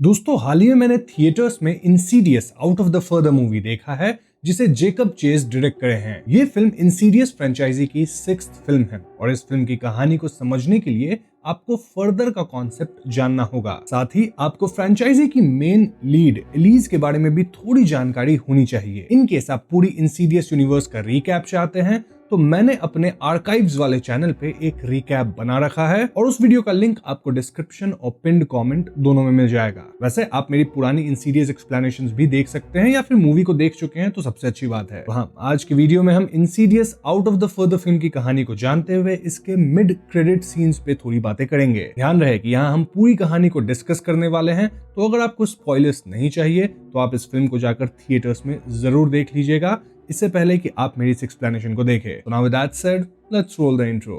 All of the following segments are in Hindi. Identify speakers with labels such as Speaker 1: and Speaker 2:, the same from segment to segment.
Speaker 1: दोस्तों हाल ही में मैंने थिएटर्स में Insidious out of the further movie देखा है जिसे जेकब चेज डायरेक्ट करे हैं। ये फिल्म इंसीडियस फ्रेंचाइजी की 6th फिल्म है और इस फिल्म की कहानी को समझने के लिए आपको फर्दर का कॉन्सेप्ट जानना होगा। साथ ही आपको फ्रेंचाइजी की मेन लीड एलिज के बारे में भी थोड़ी जानकारी होनी चाहिए। इन केस आप पूरी इंसीडियस यूनिवर्स का रिकैप चाहते हैं तो मैंने अपने आर्काइव्स वाले चैनल पे एक रिकैप बना रखा है और उस वीडियो का लिंक आपको डिस्क्रिप्शन और पिन्ड कमेंट दोनों में मिल जाएगा। वैसे आप मेरी पुरानी इंसीडियस एक्सप्लेनेशंस भी देख सकते हैं या फिर मूवी को देख चुके हैं तो सबसे अच्छी बात है। हाँ, आज की वीडियो में हम Insidious out of the further film की कहानी को जानते हुए इसके मिड क्रेडिट सीन्स पे थोड़ी बातें करेंगे। ध्यान रहे कि यहाँ हम पूरी कहानी को डिस्कस करने वाले हैं, तो अगर आपको स्पॉयलर्स नहीं चाहिए तो आप इस फिल्म को जाकर थिएटर्स में जरूर देख लीजिएगा इससे पहले कि आप मेरी इस एक्सप्लेनेशन को देखें। तो now with that said, let's roll the intro.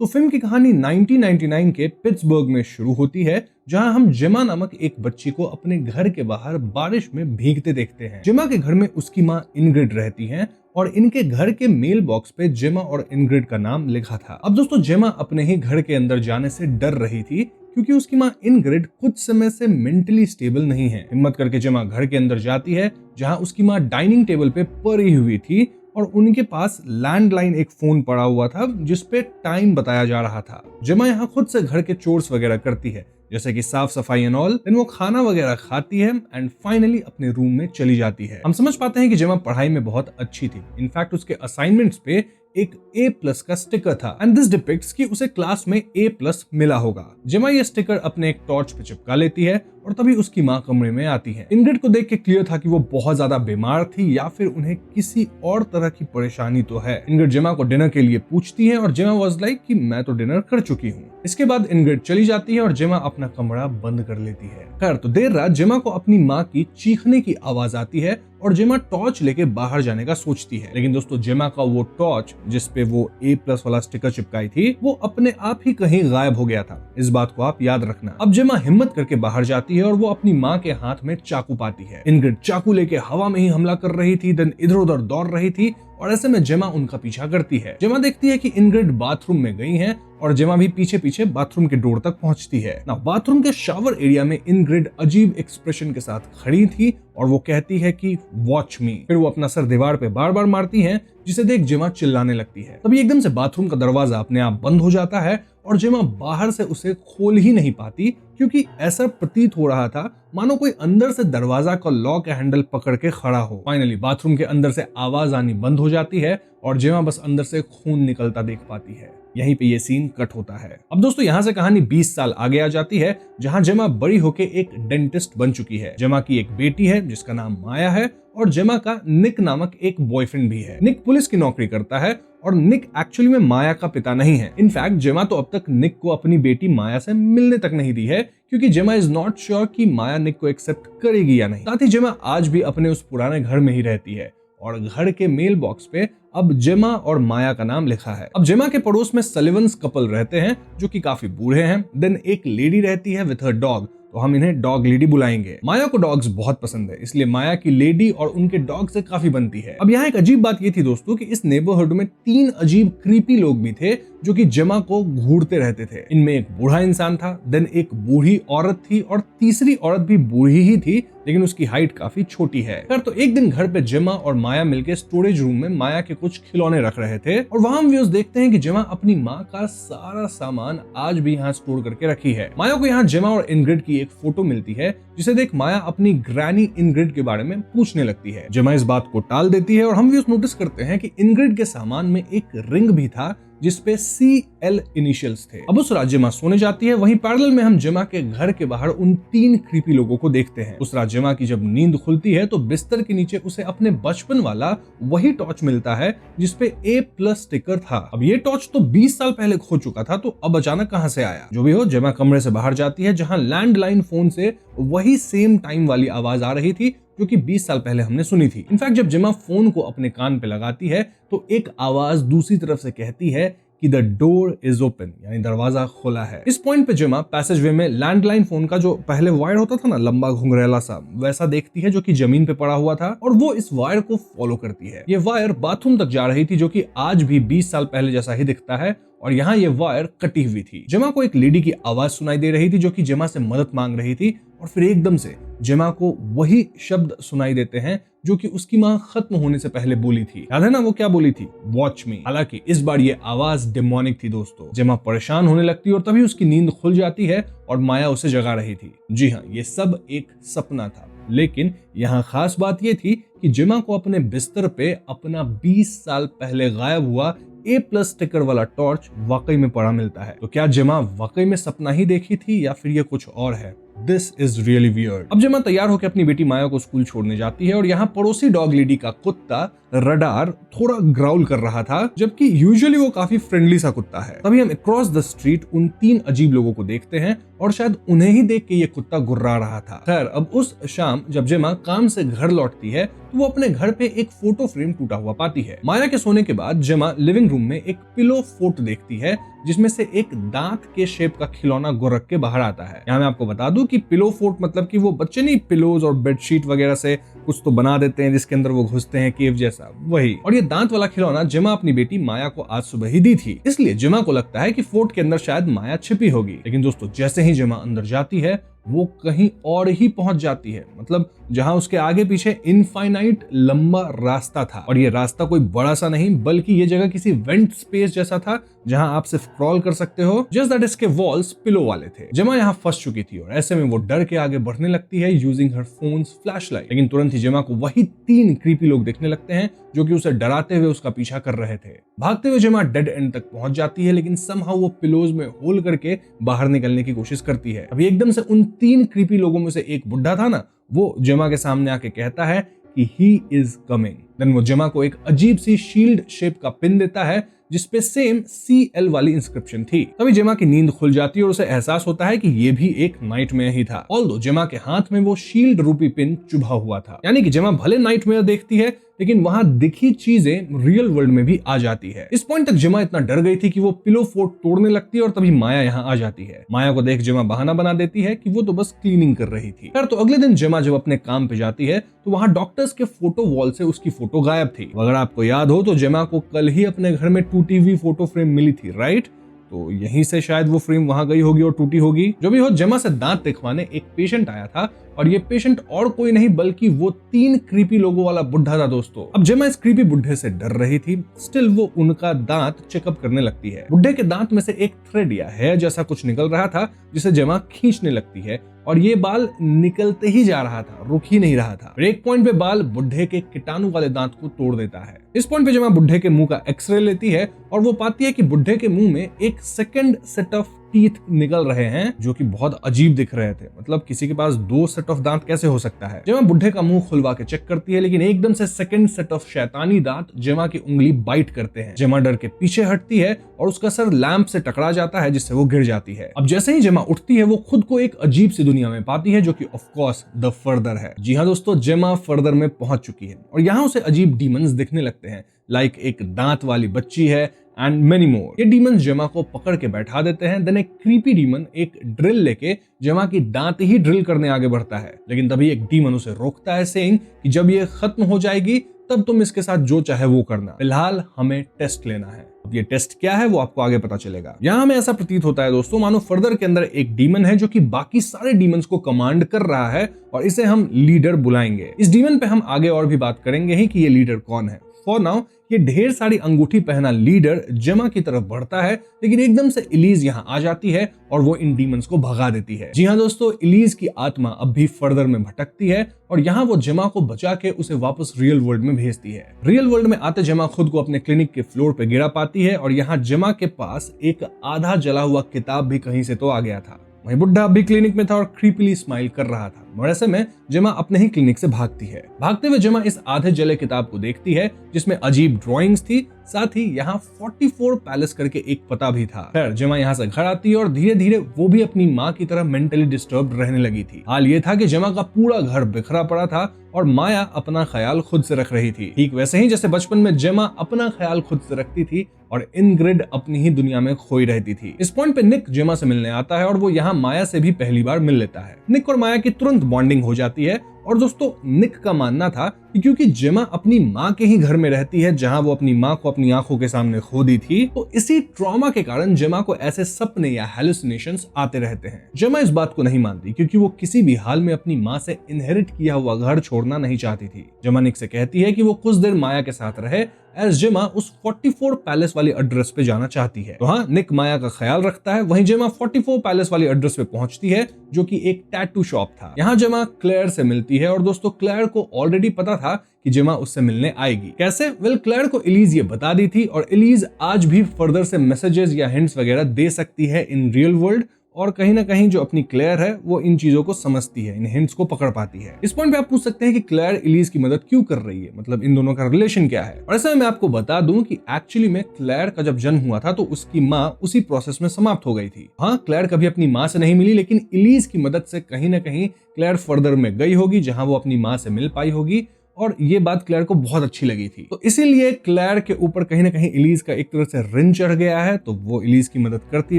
Speaker 1: तो फिल्म की कहानी 1999 के पिट्सबर्ग में शुरू होती है, जहां हम जेमा नामक एक बच्ची को अपने घर के बाहर बारिश में भीगते देखते हैं। जेमा के घर में उसकी माँ इनग्रिड रहती हैं और इनके घर के मेल बॉक्स पे जेमा और इनग्रिड का नाम लिखा था। अब दोस्तों जेमा अपने ही घर के अंदर जाने से डर रही थी क्योंकि उसकी माँ इनग्रिड कुछ समय से मेंटली स्टेबल नहीं है। हिम्मत करके जेमा घर के अंदर जाती है जहां उसकी माँ डाइनिंग टेबल पे पड़ी हुई थी और उनके पास लैंडलाइन एक फोन पड़ा हुआ था जिसपे टाइम बताया जा रहा था। जेमा यहाँ खुद से घर के चोर्स वगैरह करती है जैसे कि साफ सफाई एंड ऑल, देन वो खाना वगैरह खाती है एंड फाइनली अपने रूम में चली जाती है। हम समझ पाते हैं कि जेमा पढ़ाई में बहुत अच्छी थी। इनफैक्ट उसके असाइनमेंट्स पे एक A+ का स्टिकर था एंड दिस डिपिक्ट्स कि उसे क्लास में A+ मिला होगा। जेमा ये स्टिकर अपने एक टॉर्च पे चिपका लेती है और तभी उसकी माँ कमरे में आती है। इनग्रिड को देख के क्लियर था कि वो बहुत ज्यादा बीमार थी या फिर उन्हें किसी और तरह की परेशानी तो है। इनग्रिड जेमा को डिनर के लिए पूछती है और जेमा वाज लाइक कि मैं तो डिनर कर चुकी हूँ। इसके बाद इनग्रिड चली जाती है और जेमा अपना कमरा बंद कर लेती है। खैर तो देर रात जेमा को अपनी माँ की चीखने की आवाज आती है और जेमा टॉर्च लेके बाहर जाने का सोचती है, लेकिन दोस्तों जेमा का वो टॉर्च जिसपे वो A+ वाला स्टिकर चिपकाई थी वो अपने आप ही कहीं गायब हो गया था। इस बात को आप याद रखना। अब जेमा हिम्मत करके बाहर जाती है और वो अपनी माँ के हाथ में चाकू पाती है। इनग्रिड चाकू लेके हवा में ही हमला कर रही थी, देन इधर उधर दौड़ रही थी और ऐसे में जेमा उनका पीछा करती है। जेमा देखती है कि इनग्रिड बाथरूम में गई हैं और जेमा भी पीछे पीछे बाथरूम के डोर तक पहुंचती है। ना बाथरूम के शावर एरिया में इनग्रिड अजीब एक्सप्रेशन के साथ खड़ी थी और वो कहती है कि वॉच मी। फिर वो अपना सर दीवार पे बार बार मारती है जिसे देख जेमा चिल्लाने लगती है। तभी एकदम से बाथरूम का दरवाजा अपने आप बंद हो जाता है और जेमा बाहर से उसे खोल ही नहीं पाती क्योंकि ऐसा प्रतीत हो रहा था मानो कोई अंदर से दरवाजा का लॉक हैंडल पकड़ के खड़ा हो। फाइनली बाथरूम के अंदर से आवाज आनी बंद हो जाती है और जेमा बस अंदर से खून निकलता देख पाती है। यहीं पे ये सीन कट होता है। अब दोस्तों यहाँ से कहानी 20 साल आगे आ जाती है जहां जेमा बड़ी होके एक डेंटिस्ट बन चुकी है। जेमा की एक बेटी है जिसका नाम माया है और जेमा का निक नामक एक बॉयफ्रेंड भी है। निक पुलिस की नौकरी करता है और निक एक्चुअली में माया का पिता नहीं है। इनफैक्ट जेमा तो अब तक निक को अपनी बेटी माया से मिलने तक नहीं दी है क्योंकि जेमा इज नॉट श्योर कि माया निक को एक्सेप्ट करेगी या नहीं। साथ ही जेमा आज भी अपने उस पुराने घर में ही रहती है और घर के मेल बॉक्स पे अब जेमा और माया का नाम लिखा है। अब जेमा के पड़ोस में सलिवंस कपल रहते हैं जो कि काफी बूढ़े हैं। देन एक लेडी रहती है विथ हर डॉग, तो हम इन्हें डॉग लेडी बुलाएंगे। माया को डॉग्स बहुत पसंद है इसलिए माया की लेडी और उनके डॉग से काफी बनती है। अब यहाँ एक अजीब बात ये थी दोस्तों कि इस नेबरहुड में 3 अजीब क्रीपी लोग भी थे जो कि जेमा को घूरते रहते थे। इनमें एक बूढ़ा इंसान था, देन एक बूढ़ी औरत थी और तीसरी औरत भी बूढ़ी ही थी लेकिन उसकी हाइट काफी छोटी है। खैर तो एक दिन घर पे जेमा और माया मिलकर स्टोरेज रूम में माया के कुछ खिलौने रख रहे थे और वहां हम व्यूअर्स देखते हैं कि जेमा अपनी माँ का सारा सामान आज भी यहाँ स्टोर करके रखी है। माया को यहाँ जेमा और इनग्रिड की एक फोटो मिलती है जिसे देख माया अपनी ग्रैनी इनग्रिड के बारे में पूछने लगती है। जेमा इस बात को टाल देती है और हम व्यूअर्स नोटिस करते हैं कि इनग्रिड के सामान में एक रिंग भी था जिसपे CL इनिशियल्स थे। अब उस रात जेमा सोने जाती है। वहीं पैरेलल में हम जेमा के घर के बाहर उन 3 क्रीपी लोगों को देखते हैं। उस रात जेमा की जब नींद खुलती है तो बिस्तर के नीचे उसे अपने बचपन वाला वही टॉर्च मिलता है जिसपे A+ स्टिकर था। अब ये टॉर्च तो 20 साल पहले खो चुका था तो अब अचानक कहां से आया। जो भी हो, जेमा कमरे से बाहर जाती है जहां लैंडलाइन फोन से वही सेम टाइम वाली आवाज आ रही थी जो कि 20 साल पहले हमने सुनी थी। इनफैक्ट जब जेमा फोन को अपने कान पे लगाती है तो एक आवाज दूसरी तरफ से कहती है कि द डोर इज ओपन, यानी दरवाजा खुला है। इस पॉइंट पे जेमा पैसेज वे में लैंडलाइन फोन का जो पहले वायर होता था ना, लंबा घुंघरेला सा, वैसा देखती है जो कि जमीन पे पड़ा हुआ था, और वो इस वायर को फॉलो करती है। ये वायर बाथरूम तक जा रही थी, जो कि आज भी 20 साल पहले जैसा ही दिखता है, और यहाँ ये वायर कटी हुई थी। जेमा को एक लेडी की आवाज सुनाई दे रही थी जो कि जेमा से मदद मांग रही थी, और फिर एकदम से जेमा को वही शब्द सुनाई देते हैं जो कि उसकी मां खत्म होने से पहले बोली थी। याद है ना वो क्या बोली थी? वॉच मी। हालांकि इस बार ये आवाज डेमोनिक थी दोस्तों। जेमा परेशान होने लगती और तभी उसकी नींद खुल जाती है और माया उसे जगा रही थी। जी हाँ, ये सब एक सपना था। लेकिन यहाँ खास बात ये थी कि जेमा को अपने बिस्तर पे अपना 20 साल पहले गायब हुआ A+ स्टिकर वाला टॉर्च वाकई में पड़ा मिलता है। तो क्या जेमा वाकई में सपना ही देखी थी या फिर ये कुछ और है? This is really weird. अब जेमा तैयार होकर अपनी बेटी माया को स्कूल छोड़ने जाती है और यहाँ पड़ोसी डॉग लेडी का कुत्ता रडार थोड़ा ग्राउल कर रहा था, जबकि यूजुअली वो काफी फ्रेंडली सा कुत्ता है। तभी हम अक्रॉस द स्ट्रीट उन 3 अजीब लोगों को देखते हैं और शायद उन्हें ही देख के ये कुत्ता गुर्रा रहा था। खैर, अब उस शाम जब जेमा काम से घर लौटती है तो वो अपने घर पे एक फोटो फ्रेम टूटा हुआ पाती है। माया के सोने के बाद जेमा लिविंग रूम में एक पिलो फोर्ट देखती है जिसमें से एक दांत के शेप का खिलौना गुर्रक के बाहर आता है। यहाँ मैं आपको बता दूं कि पिलो फोर्ट मतलब कि वो बच्चे नहीं पिलोज और बेडशीट वगैरह से कुछ तो बना देते हैं जिसके अंदर वो घुसते हैं, केव जैसा, वही। और ये दांत वाला खिलौना जेमा अपनी बेटी माया को आज सुबह ही दी थी, इसलिए जेमा को लगता है कि फोर्ट के अंदर शायद माया छिपी होगी। लेकिन दोस्तों, जैसे ही जेमा अंदर जाती है वो कहीं और ही पहुंच जाती है, मतलब जहां उसके आगे पीछे इनफाइनाइट लंबा रास्ता था। और ये रास्ता कोई बड़ा सा नहीं बल्कि ये जगह किसी वेंट स्पेस जैसा था जहां आप सिर्फ क्रॉल कर सकते हो। जस्ट दैट इसके वॉल्स पिलो वाले थे। जेमा यहाँ फंस चुकी थी और ऐसे में वो डर के आगे बढ़ने लगती है यूजिंग हर फोन्स फ्लैशलाइट। लेकिन तुरंत ही जेमा को वही 3 क्रीपी लोग दिखने लगते हैं जो कि उसे डराते हुए उसका पीछा कर रहे थे। भागते हुए जेमा डेड एंड तक पहुंच जाती है, लेकिन समहाउ वो पिलोज में होल करके बाहर निकलने की कोशिश करती है। अभी एकदम से उन 3 क्रीपी लोगों में से एक बुढ़ा था ना, वो जेमा के सामने आके कहता है कि ही इज कमिंग। देन वो जेमा को एक अजीब सी शील्ड शेप का पिन देता है जिसपे सेम CL वाली इंस्क्रिप्शन थी। तभी जेमा की नींद खुल जाती है और उसे एहसास होता है कि ये भी एक नाइटमेयर ही था। ऑल्दो जेमा के हाथ में वो शील्ड रूपी पिन चुभा हुआ था, यानी कि जेमा भले नाइटमेयर देखती है लेकिन वहां दिखी चीजें रियल वर्ल्ड में भी आ जाती है। इस पॉइंट तक जेमा इतना डर गई थी कि वो पिलो फोर्ट तोड़ने लगती है और तभी माया यहाँ आ जाती है। माया को देख जेमा बहाना बना देती है कि वो तो बस क्लीनिंग कर रही थी। खैर, तो अगले दिन जेमा जब अपने काम पे जाती है तो वहां डॉक्टर्स के फोटो वॉल से उसकी फोटो गायब थी। अगर आपको याद हो तो जेमा को कल ही अपने घर में टूटी हुई फोटो फ्रेम मिली थी, राइट? तो यहीं से शायद वो फ्रेम वहां गई होगी और टूटी होगी। जो भी हो, जेमा से दांत दिखवाने एक पेशेंट आया था और ये पेशेंट और कोई नहीं बल्कि वो 3 क्रीपी लोगों वाला बुढ़ा था दोस्तों। अब जेमा इस क्रीपी बुढ़े से डर रही थी, स्टिल वो उनका दांत चेकअप करने लगती है। बुढ़े के दांत में से एक थ्रेड या हेयर जैसा कुछ निकल रहा था जिसे जेमा खींचने लगती है और ये बाल निकलते ही जा रहा था, रुक ही नहीं रहा था। एक पॉइंट पे बाल बुढ़े के कीटाणु वाले दांत को तोड़ देता है। इस पॉइंट पे जेमा बुढ़े के मुंह का एक्सरे लेती है और वो पाती है कि बुढ़े के मुंह में एक सेकंड सेट ऑफ टीथ निकल रहे हैं जो कि बहुत अजीब दिख रहे थे। मतलब किसी के पास 2 सेट ऑफ दांत कैसे हो सकता है? जेमा बुढ़े का मुंह खुलवा के चेक करती है, लेकिन एकदम से सेकंड सेट ऑफ शैतानी दांत जेमा की उंगली बाइट करते हैं। जेमा डर के पीछे हटती है और उसका सर लैंप से टकरा जाता है जिससे वो गिर जाती है। अब जैसे ही जेमा उठती है वो खुद को एक अजीब सी दुनिया में पाती है जो कि ऑफ कोर्स द फर्दर है। जी हाँ दोस्तों, जेमा फर्दर में पहुंच चुकी है और यहाँ उसे अजीब डीमंस दिखने लगते हैं, लाइक एक दांत वाली बच्ची है एंड मेनी मोर। ये डीमंस जेमा को पकड़ के बैठा देते हैं। देन एक क्रीपी डीमन एक ड्रिल लेके जेमा की दांत ही ड्रिल करने आगे बढ़ता है, लेकिन तभी एक डीमन उसे रोकता है सेइंग कि जब ये खत्म हो जाएगी तब तुम इसके साथ जो चाहे वो करना, फिलहाल हमें टेस्ट लेना है। अब ये टेस्ट क्या है वो आपको आगे पता चलेगा। यहाँ हमें ऐसा प्रतीत होता है दोस्तों मानो फर्दर के अंदर एक डीमन है जो कि बाकी सारे डीमंस को कमांड कर रहा है और इसे हम लीडर बुलाएंगे। इस डीमन पे हम आगे और भी बात करेंगे ही कि ये लीडर कौन है। फॉर नाउ ये ढेर सारी अंगूठी पहना लीडर जेमा की तरफ बढ़ता है, लेकिन एकदम से इलीज यहाँ आ जाती है और वो इन डीमंस को भगा देती है। जी हाँ दोस्तों, इलीज की आत्मा अब भी फर्दर में भटकती है और यहाँ वो जेमा को बचा के उसे वापस रियल वर्ल्ड में भेजती है। रियल वर्ल्ड में आते जेमा खुद को अपने क्लिनिक के फ्लोर पे गिरा पाती है और यहाँ जेमा के पास एक आधा जला हुआ किताब भी कहीं से तो आ गया था। वहीं बुढ़ा भी क्लिनिक में था और क्रीपीली स्माइल कर रहा था और ऐसे में जेमा अपने ही क्लिनिक से भागती है। भागते हुए जेमा इस आधे जले किताब को देखती है जिसमें अजीब ड्राइंग्स थी, साथ ही यहाँ 44 पैलेस करके एक पता भी था। खैर, जेमा यहाँ से घर आती है और धीरे धीरे वो भी अपनी माँ की तरह मेंटली डिस्टर्ब रहने लगी थी। हाल ये था कि जेमा का पूरा घर बिखरा पड़ा था और माया अपना ख्याल खुद से रख रही थी, ठीक वैसे ही जैसे बचपन में जेमा अपना ख्याल खुद से रखती थी और इनग्रिड अपनी ही दुनिया में खोई रहती थी। इस पॉइंट पे निक जेमा से मिलने आता है और वो यहाँ माया से भी पहली बार मिल लेता है। निक और माया की तुरंत बॉन्डिंग हो जाती है और दोस्तों निक का मानना था कि क्योंकि जेमा अपनी माँ के ही घर में रहती है जहां वो अपनी माँ को अपनी आंखों के सामने खो दी थी, तो इसी ट्रॉमा के कारण जेमा को ऐसे सपने या हैलुसिनेशंस आते रहते हैं। जेमा इस बात को नहीं मानती क्योंकि वो किसी भी हाल में अपनी माँ से इनहेरिट किया हुआ घर छोड़ना नहीं चाहती थी। जेमा निक से कहती है कि वो कुछ देर माया के साथ रहे एज जेमा उस 44 पैलेस वाली एड्रेस पे जाना चाहती है। तो हाँ, निक माया का ख्याल रखता है। वहीं जेमा 44 पैलेस वाली एड्रेस पे पहुंचती है जो कि एक टैटू शॉप था। यहाँ जेमा क्लेयर से मिलती है और दोस्तों क्लेयर को ऑलरेडी पता था कि जेमा उससे मिलने आएगी। कैसे? वेल, क्लेयर को एलिज ये बता दी थी और एलिज आज भी फर्दर से मैसेजेस या हिंट्स वगैरह दे सकती है इन रियल वर्ल्ड, और कहीं ना कहीं जो अपनी क्लेयर है वो इन चीजों को समझती है, इन हिंट्स को पकड़ पाती है। इस पॉइंट पे आप पूछ सकते हैं कि क्लेयर एलिज की मदद क्यों कर रही है, मतलब इन दोनों का रिलेशन क्या है। और ऐसा मैं आपको बता दूं कि एक्चुअली में क्लेयर का जब जन्म हुआ था तो उसकी माँ उसी प्रोसेस में समाप्त हो गई थी। हाँ, क्लेयर कभी अपनी माँ से नहीं मिली, लेकिन एलिज की मदद से कहीं ना कहीं क्लेयर फर्दर में गई होगी जहां वो अपनी माँ से मिल पाई होगी, और ये बात क्लेयर को बहुत अच्छी लगी थी। तो इसीलिए क्लेयर के ऊपर कहीं ना कहीं एलिज का एक तरह से रिन चढ़ गया है, तो वो एलिज की मदद करती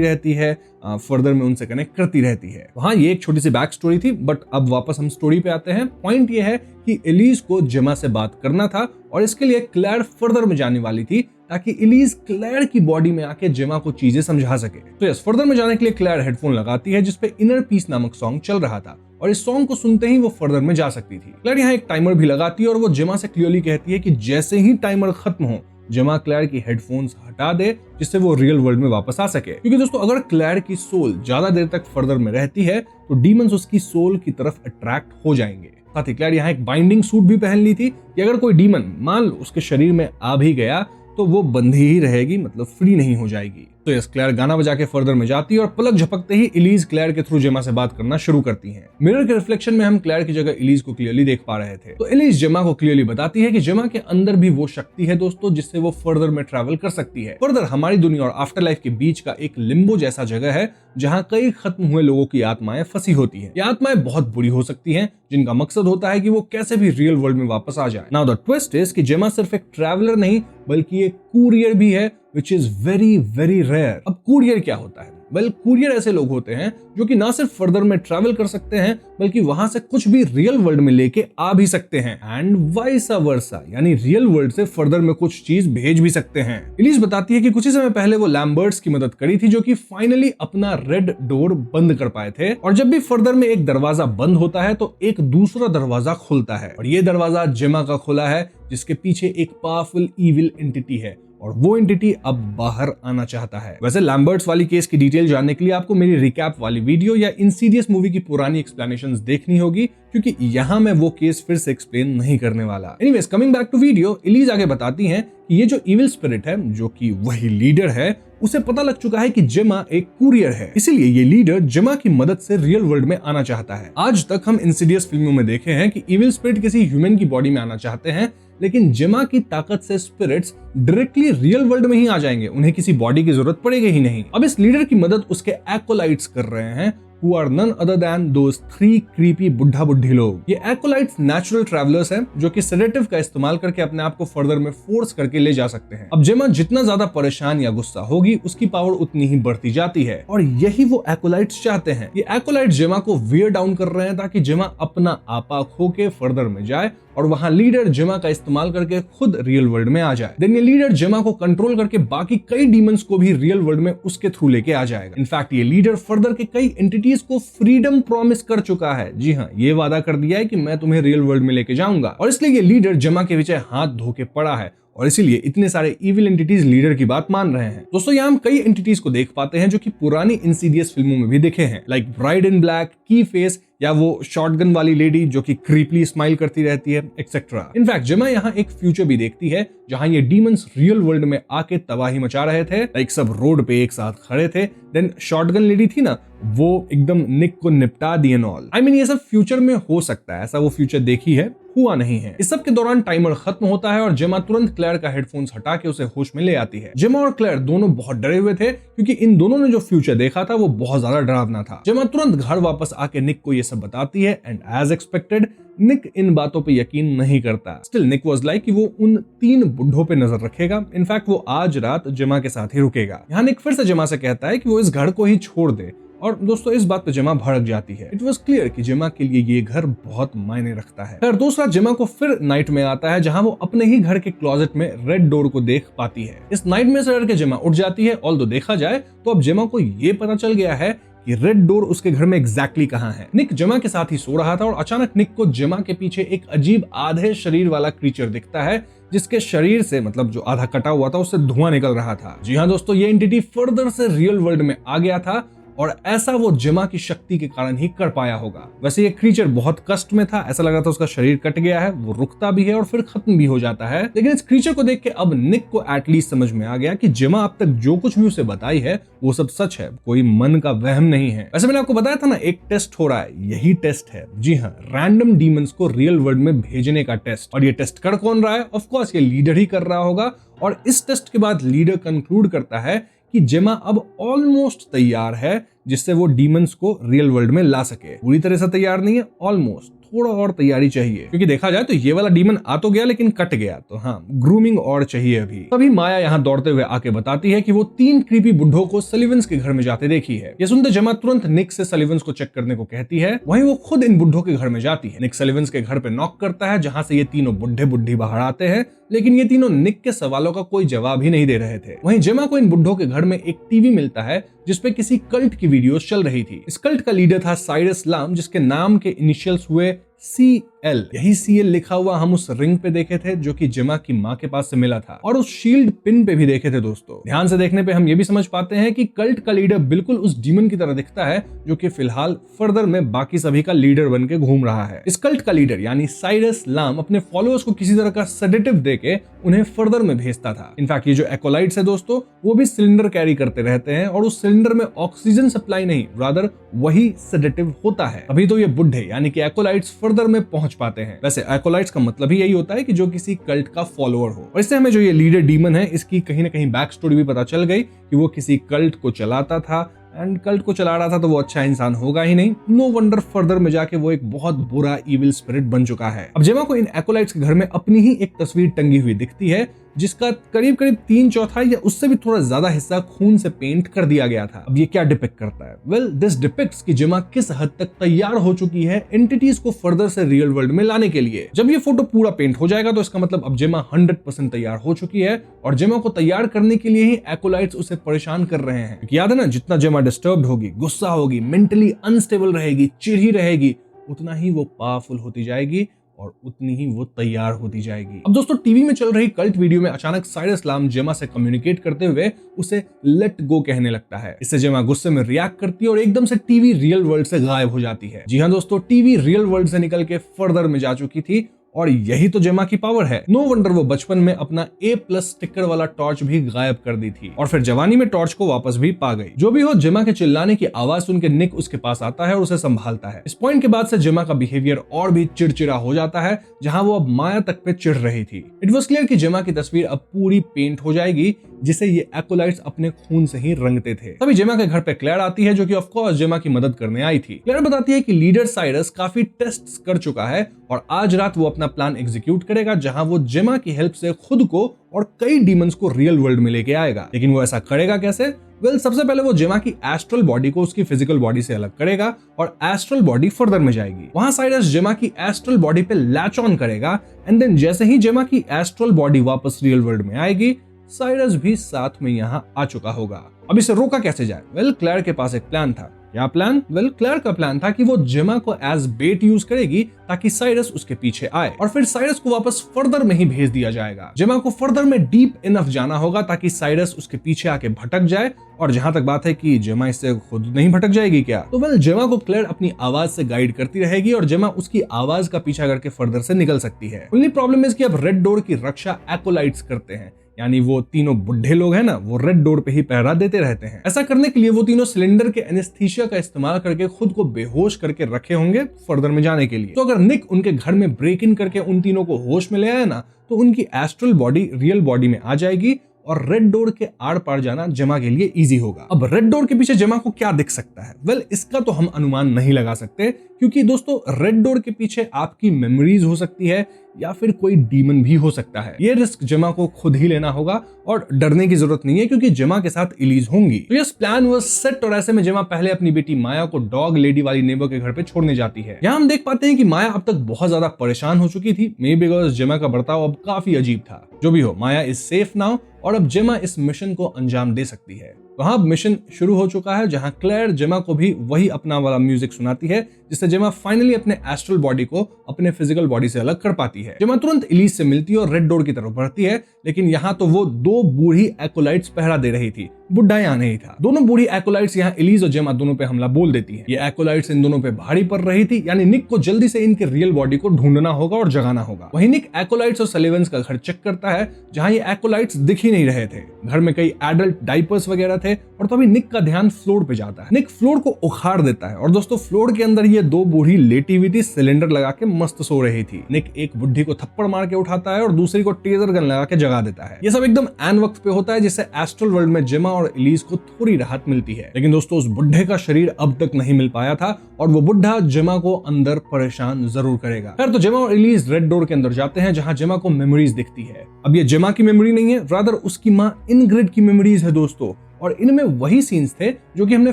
Speaker 1: रहती है, फर्दर में उनसे कनेक्ट करती रहती है। हाँ, ये एक छोटी सी बैक स्टोरी थी, बट अब वापस हम स्टोरी पे आते हैं। पॉइंट ये है कि एलिज को जेमा से बात करना था और इसके लिए क्लेयर फर्दर में जाने वाली थी ताकि एलिज क्लेयर की बॉडी में आके जेमा को चीजें समझा सके। तो यस, फर्दर में जाने के लिए क्लेयर हेडफोन लगाती है जिसपे इनर पीस नामक सॉन्ग चल रहा था और इस सॉन्ग को सुनते ही वो फर्दर में जा सकती थी। क्लेयर यहाँ एक टाइमर भी लगाती है और वो जेमा से क्लियरली कहती है कि जैसे ही टाइमर खत्म हो जेमा क्लेयर की हेडफोन्स हटा दे जिससे वो रियल वर्ल्ड में वापस आ सके। क्योंकि दोस्तों अगर क्लेयर की सोल ज्यादा देर तक फर्दर में रहती है तो डीमंस उसकी सोल की तरफ अट्रैक्ट हो जाएंगे। साथ ही क्लेयर यहाँ एक बाइंडिंग सूट भी पहन ली थी कि अगर कोई डीमन मान लो उसके शरीर में आ भी गया तो वो बंधी ही रहेगी, मतलब फ्री नहीं हो जाएगी। तो यस, क्लेयर गाना बजा के फर्दर में जाती है और पलक झपकते ही एलिज क्लेयर के थ्रू जेमा से बात करना शुरू करती हैं। मिरर के रिफ्लेक्शन में हम क्लेयर की जगह एलिज को क्लियरली देख पा रहे थे। तो एलिज जेमा को क्लियरली बताती है कि जेमा के अंदर भी वो शक्ति है दोस्तों जिससे वो फर्दर में ट्रैवल कर सकती है। फर्दर हमारी दुनिया और आफ्टर लाइफ के बीच का एक लिम्बो जैसा जगह है जहाँ कई खत्म हुए लोगों की आत्माएं फंसी होती है। ये आत्माएं बहुत बुरी हो सकती हैं जिनका मकसद होता है कि वो कैसे भी रियल वर्ल्ड में वापस आ जाए। नाउ द ट्विस्ट इज कि जेमा सिर्फ एक ट्रैवलर नहीं बल्कि एक कुरियर भी है, which is very very rare। अब कुरियर क्या होता है? वेल, कुरियर ऐसे लोग होते हैं जो कि ना सिर्फ फर्दर में ट्रैवल कर सकते हैं बल्कि वहां से कुछ भी रियल वर्ल्ड में लेके आ भी सकते हैं एंड वाइस वर्सा, यानी रियल वर्ल्ड से फर्दर में कुछ चीज भेज भी सकते हैं। एलिज बताती है कि कुछ ही समय पहले वो लैम्बर्ट्स की मदद करी थी जो कि फाइनली अपना रेड डोर बंद कर पाए थे, और जब भी फर्दर में एक दरवाजा बंद होता है तो एक दूसरा दरवाजा खुलता है, और ये दरवाजा जेमा का खुला है जिसके पीछे एक पावरफुल इविल एंटिटी है और वो एंटिटी अब बाहर आना चाहता है। वैसे लैम्बर्ट्स वाली केस की डिटेल जानने के लिए आपको मेरी रिकैप वाली वीडियो या इंसीडियस मूवी की पुरानी एक्सप्लेनेशंस देखनी होगी, क्योंकि यहाँ मैं वो केस फिर से एक्सप्लेन नहीं करने वाला। Anyways, coming back to video, एलिज आगे बताती हैं कि ये जो इविल स्पिरिट है जो कि वही लीडर है, उसे पता लग चुका है कि जेमा एक कुरियर है, इसीलिए ये लीडर जेमा की मदद से रियल वर्ल्ड में आना चाहता है। आज तक हम इंसिडियस फिल्मों में देखे हैं कि इविल स्पिरिट किसी ह्यूमन की बॉडी में आना चाहते हैं, लेकिन जेमा की ताकत से स्पिरिट्स डायरेक्टली रियल वर्ल्ड में ही आ जाएंगे, उन्हें किसी बॉडी की जरूरत पड़ेगी ही नहीं। अब इस लीडर की मदद उसके एकोलाइट्स कर रहे हैं who are none other than those 3 creepy बुढ़ा बुढ़ी लोग। ये एकोलाइट्स नेचुरल ट्रैवलर्स हैं जो कि सेडेटिव का इस्तेमाल करके अपने आप को फर्दर में फोर्स करके ले जा सकते हैं। अब जेमा जितना ज्यादा परेशान या गुस्सा होगी उसकी पावर उतनी ही बढ़ती जाती है, और यही वो एकोलाइट्स चाहते हैं। ये एकोलाइट्स जेमा को वियर डाउन कर रहे हैं ताकि जेमा अपना आपा खो के फर्दर में जाए और वहां लीडर जेमा का इस्तेमाल करके खुद रियल वर्ल्ड में आ जाए। देन ये लीडर जेमा को कंट्रोल करके बाकी कई डीमंस को भी रियल वर्ल्ड में उसके थ्रू लेके आ जाएगा। इनफैक्ट ये लीडर फर्दर के कई एंटिटीज को फ्रीडम प्रॉमिस कर चुका है। जी हाँ, ये वादा कर दिया है कि मैं तुम्हें रियल वर्ल्ड में लेके जाऊंगा, और इसलिए ये लीडर जेमा के पीछे हाथ धो के पड़ा है और इसीलिए इतने सारे इविल एंटिटीज लीडर की बात मान रहे हैं। दोस्तों यहाँ हम कई एंटिटीज को देख पाते हैं जो कि पुरानी इंसीडियस फिल्मों में भी देखे हैं, लाइक ब्राइड इन ब्लैक, की फेस, या वो शॉटगन वाली लेडी जो कि क्रीपली स्माइल करती रहती है, एक्सेट्रा। इनफैक्ट जेमा यहाँ एक फ्यूचर भी देखती है जहां ये डीमंस रियल वर्ल्ड में आके तबाही मचा रहे थे, लाइक सब रोड पे एक साथ खड़े थे। देन शॉटगन लेडी थी ना, वो एकदम निक को निपटा दी एंड ऑल। आई मीन ये सब फ्यूचर में हो सकता है, ऐसा वो फ्यूचर देखी है, हुआ नहीं है। इस सब के दौरान टाइमर खत्म होता है और जेमा तुरंत क्लेयर का हेडफोन्स हटा के उसे होश में ले आती है। जेमा और क्लेयर दोनों बहुत डरे हुए थे क्योंकि इन दोनों ने जो फ्यूचर देखा था वो बहुत ज्यादा डरावना था। जेमा तुरंत घर वापस आके निक को ये सब बताती है एंड एज एक्सपेक्टेड निक इन बातों पे यकीन नहीं करता। स्टिल निक वाज लाइक कि वो उन 3 बुढ़ों पे नजर रखेगा। इनफैक्ट वो आज रात जेमा के साथ ही रुकेगा। यहाँ निक फिर से जेमा से कहता है कि वो इस घर को ही छोड़ दे और दोस्तों इस बात पे जेमा भड़क जाती है। इट वाज क्लियर कि जेमा के लिए ये घर बहुत मायने रखता है। खैर दूसरा जेमा को फिर नाइट में आता है जहां वो अपने ही घर के क्लोजेट में रेड डोर को देख पाती है। इस नाइट में से डर के जेमा उठ जाती है। ऑल्दो देखा जाए तो अब जेमा को ये पता चल गया है कि रेड डोर उसके घर में एग्जैक्टली कहां है। निक जेमा के साथ ही सो रहा था और अचानक निक को जेमा के पीछे एक अजीब आधे शरीर वाला क्रीचर दिखता है जिसके शरीर से मतलब जो आधा कटा हुआ था उससे धुआं निकल रहा था। जी हाँ दोस्तों, ये एंटिटी फर्दर से रियल वर्ल्ड में आ गया था और ऐसा वो जेमा की शक्ति के कारण ही कर पाया होगा। वैसे ये क्रीचर बहुत कष्ट में था, ऐसा लग रहा था उसका शरीर कट गया है, वो रुकता भी है और फिर खत्म भी हो जाता है। लेकिन इस क्रीचर को देख के अब निक को एटलीस्ट समझ में आ गया कि जेमा अब तक जो कुछ भी उसे बताई है वो सब सच है, कोई मन का वहम नहीं है। वैसे मैंने आपको बताया था ना एक टेस्ट हो रहा है, यही टेस्ट है। जी हाँ, रैंडम डीमंस को रियल वर्ल्ड में भेजने का टेस्ट। और ये टेस्ट कर कौन रहा है? ऑफ कोर्स ये लीडर ही कर रहा होगा। और इस टेस्ट के बाद लीडर कंक्लूड करता है कि जेमा अब ऑलमोस्ट तैयार है जिससे वो डीमंस को रियल वर्ल्ड में ला सके। पूरी तरह से तैयार नहीं है, ऑलमोस्ट, थोड़ा और तैयारी चाहिए। क्योंकि देखा जाए तो ये वाला डीमन आ तो गया लेकिन कट गया, तो हाँ ग्रूमिंग और चाहिए अभी। तभी माया यहाँ दौड़ते हुए आके बताती है कि वो 3 क्रीपी बुड्ढों को सलिवंस के घर में जाते देखी है। ये सुनते जेमा तुरंत निक से सलिवंस को चेक करने को कहती है। वहीं वो खुद इन बुड्ढों के घर में जाती है। निक सलिवंस के घर पे नॉक करता है जहां से ये तीनों बुड्ढे बुड्ढी बाहर आते हैं, लेकिन ये तीनों निक के सवालों का कोई जवाब ही नहीं दे रहे थे। वहीं जेमा को इन बुड्ढों के घर में एक टीवी मिलता है जिसपे किसी कल्ट की वीडियोस चल रही थी। इस कल्ट का लीडर था साइरस लाम, जिसके नाम के इनिशियल्स हुए CL। यही CL लिखा हुआ हम उस रिंग पे देखे थे जो कि जेमा की माँ के पास से मिला था, और उस शील्ड पिन पे भी देखे थे। दोस्तों ध्यान से देखने पे हम ये भी समझ पाते हैं कि कल्ट का लीडर बिल्कुल उस डीमन की तरह दिखता है जो कि फिलहाल फर्दर में बाकी सभी का लीडर बन के घूम रहा है। इस कल्ट का लीडर यानी साइरस लाम अपने फॉलोअर्स को किसी तरह का सेडेटिव देके उन्हें फर्दर में भेजता था। इनफैक्ट ये जो एक्ोलाइट्स है दोस्तों, वो भी सिलेंडर कैरी करते रहते हैं और उस सिलेंडर में ऑक्सीजन सप्लाई नहीं, रादर वही सेडेटिव होता है। अभी तो ये बुड्ढे यानी कि एक्ोलाइट्स फर्दर में पहुंच पाते हैं। वैसे एक्ोलाइट्स का मतलब ही यही होता है कि जो किसी कल्ट का फॉलोअर हो। और इससे हमें जो ये लीडर डीमन है इसकी कहीं ना कहीं बैक स्टोरी भी पता चल गई कि वो किसी कल्ट को चलाता था, एंड कल्ट को चला रहा था तो वो अच्छा इंसान होगा ही नहीं। नो वंडर फर्दर में जाके वो एक बहुत बुरा इविल स्पिरिट बन चुका है। अब जेमा को इन एक्ोलाइट्स के घर में अपनी ही एक तस्वीर टंगी हुई दिखती है जिसका करीब करीब 3/4 या उससे भी थोड़ा ज्यादा हिस्सा खून से पेंट कर दिया गया था। अब ये क्या डिपिक्ट करता है? वेल दिस डिपिक्ट्स कि जेमा किस हद तक तैयार हो चुकी है एंटिटीज को फर्दर से रियल वर्ल्ड में लाने के लिए। जब ये फोटो पूरा पेंट हो जाएगा तो इसका मतलब अब जेमा 100% तैयार हो चुकी है, और जेमा को तैयार करने के लिए ही एक्ोलाइट्स उसे परेशान कर रहे हैं। याद है ना, जितना जेमा डिस्टर्ब्ड होगी, गुस्सा होगी, मेंटली अनस्टेबल रहेगी, चिढ़ी रहेगी, उतना ही वो पावरफुल होती जाएगी और उतनी ही वो तैयार होती जाएगी। अब दोस्तों टीवी में चल रही कल्ट वीडियो में अचानक साइरस लाम जेमा से कम्युनिकेट करते हुए उसे लेट गो कहने लगता है। इससे जेमा गुस्से में रिएक्ट करती है और एकदम से टीवी रियल वर्ल्ड से गायब हो जाती है। जी हाँ दोस्तों, टीवी रियल वर्ल्ड से निकल के फर्दर में जा चुकी थी और यही तो जेमा की पावर है। नो वंडर वो बचपन में अपना A+ स्टिकर वाला टॉर्च भी गायब कर दी थी और फिर जवानी में टॉर्च को वापस भी पा गई। जो भी हो, जेमा के चिल्लाने की आवाज सुन के निक उसके पास आता है और उसे संभालता है। इस पॉइंट के बाद से जेमा का बिहेवियर और भी चिड़चिड़ा हो जाता है, जहां वो अब माया तक पे चिढ़ रही थी। इट वॉज क्लियर कि जेमा की तस्वीर अब पूरी पेंट हो जाएगी, जिसे ये एक्ोलाइट्स अपने खून से ही रंगते थे। तभी जेमा के घर पे क्लेयर आती है जो कि ऑफ कोर्स जेमा की मदद करने आई थी। क्लेयर बताती है कि लीडर साइरस काफी टेस्ट्स कर चुका है और आज रात वो अपना प्लान एग्जीक्यूट करेगा, जहां वो जेमा की हेल्प से खुद को और कई डीमंस को रियल वर्ल्ड में लेके आएगा। लेकिन वो ऐसा करेगा कैसे? वेल सबसे पहले वो जेमा की एस्ट्रल बॉडी को उसकी फिजिकल बॉडी से अलग करेगा और एस्ट्रल बॉडी फर्दर में जाएगी। वहां साइरस जेमा की एस्ट्रल बॉडी पे लैच ऑन करेगा एंड देन जैसे ही जेमा की एस्ट्रल बॉडी वापस रियल वर्ल्ड में आएगी, साइरस भी साथ में यहाँ आ चुका होगा। अब इसे रोका कैसे जाए? वेल क्लेयर के पास एक प्लान था। क्या प्लान? वेल क्लेयर का प्लान था कि वो जेमा को एज बेट यूज करेगी ताकि साइरस उसके पीछे आए और फिर साइरस को वापस फर्दर में ही भेज दिया जाएगा। जेमा को फर्दर में डीप इनफ जाना होगा ताकि साइरस उसके पीछे आके भटक जाए, और जहां तक बात है कि जेमा इससे खुद नहीं भटक जाएगी क्या, तो वेल जेमा को क्लेयर अपनी आवाज से गाइड करती रहेगी और जेमा उसकी आवाज का पीछा करके फर्दर से निकल सकती है। ओनली प्रॉब्लम इज कि अब रेड डोर की रक्षा एक्ोलाइट्स करते हैं, यानी वो तीनों बुढ़े लोग हैं ना, वो रेड डोर पे ही पहरा देते रहते हैं। ऐसा करने के लिए वो तीनों सिलेंडर के एनेस्थीसिया का इस्तेमाल करके खुद को बेहोश करके रखे होंगे फर्दर में जाने के लिए। तो अगर निक उनके घर में ब्रेक इन करके उन तीनों को होश में ले आया ना, तो उनकी एस्ट्रल बॉडी रियल बॉडी में आ जाएगी और रेड डोर के आर पार जाना जेमा के लिए इजी होगा। अब रेड डोर के पीछे जेमा को क्या दिख सकता है? वेल, इसका तो हम अनुमान नहीं लगा सकते, क्योंकि दोस्तों रेड डोर के पीछे आपकी मेमोरीज हो सकती है या फिर कोई डीमन भी हो सकता है। ये रिस्क जेमा को खुद ही लेना होगा और डरने की जरूरत नहीं है, क्योंकि जेमा के साथ एलिज होंगी। तो यस, प्लान वाज सेट और ऐसे में जेमा पहले अपनी बेटी माया को डॉग लेडी वाली नेबर के घर पे छोड़ने जाती है। यहाँ हम देख पाते हैं कि माया अब तक बहुत ज्यादा परेशान हो चुकी थी, मे बी बिकॉज़ जेमा का बर्ताव अब काफी अजीब था। जो भी हो, माया इज सेफ नाउ और अब जेमा इस मिशन को अंजाम दे सकती है। तो हाँ, मिशन शुरू हो चुका है, जहां क्लेयर जेमा को भी वही अपना वाला म्यूजिक सुनाती है, जिससे जेमा फाइनली अपने एस्ट्रल बॉडी को अपने फिजिकल बॉडी से अलग कर पाती है। जेमा तुरंत एलिज से मिलती है और रेड डोर की तरफ बढ़ती है, लेकिन यहाँ तो वो दो बूढ़ी एकोलाइट्स पहरा दे रही थी, बुड्ढा यहाँ नहीं था। दोनों बूढ़ी एकोलाइट्स यहाँ एलिज और जेमा दोनों पे हमला बोल देती है। ये एकोलाइट्स इन दोनों पे भारी पड़ रही थी, यानी निक को जल्दी से इनके रियल बॉडी को ढूंढना होगा और जगाना होगा। वहीं निक एकोलाइट्स और सलिवंस का घर चेक करता है, जहां ये एकोलाइट्स दिख ही नहीं रहे थे। घर में कई एडल्ट डाइपर्स वगैरह थे और तभी निक का ध्यान फ्लोर पे जाता है। निक फ्लोर को उखाड़ देता है और दोस्तों फ्लोर के अंदर ये दो बूढ़ी लेटी हुई थी, सिलेंडर लगा के मस्त सो रही थी। निक एक बुढ़ी को थप्पड़ मार के उठाता है और दूसरी को टेजर गन लगा के जगा देता है। ये सब एकदम ऐन वक्त पे होता है, जिससे एस्ट्रल वर्ल्ड में जेमा और एलिज को थोड़ी राहत मिलती है। लेकिन दोस्तों उस बुढ़े का शरीर अब तक नहीं मिल पाया था और वो बुढ़ा जेमा को अंदर परेशान जरूर करेगा। खैर, तो जेमा और एलिज रेड डोर के अंदर जाते हैं, जहां जेमा को मेमोरीज दिखती है। अब ये जेमा की मेमोरी नहीं है, रादर उसकी माँ इनग्रिड की मेमोरीज है दोस्तों। और इनमें वही सीन्स थे जो कि हमने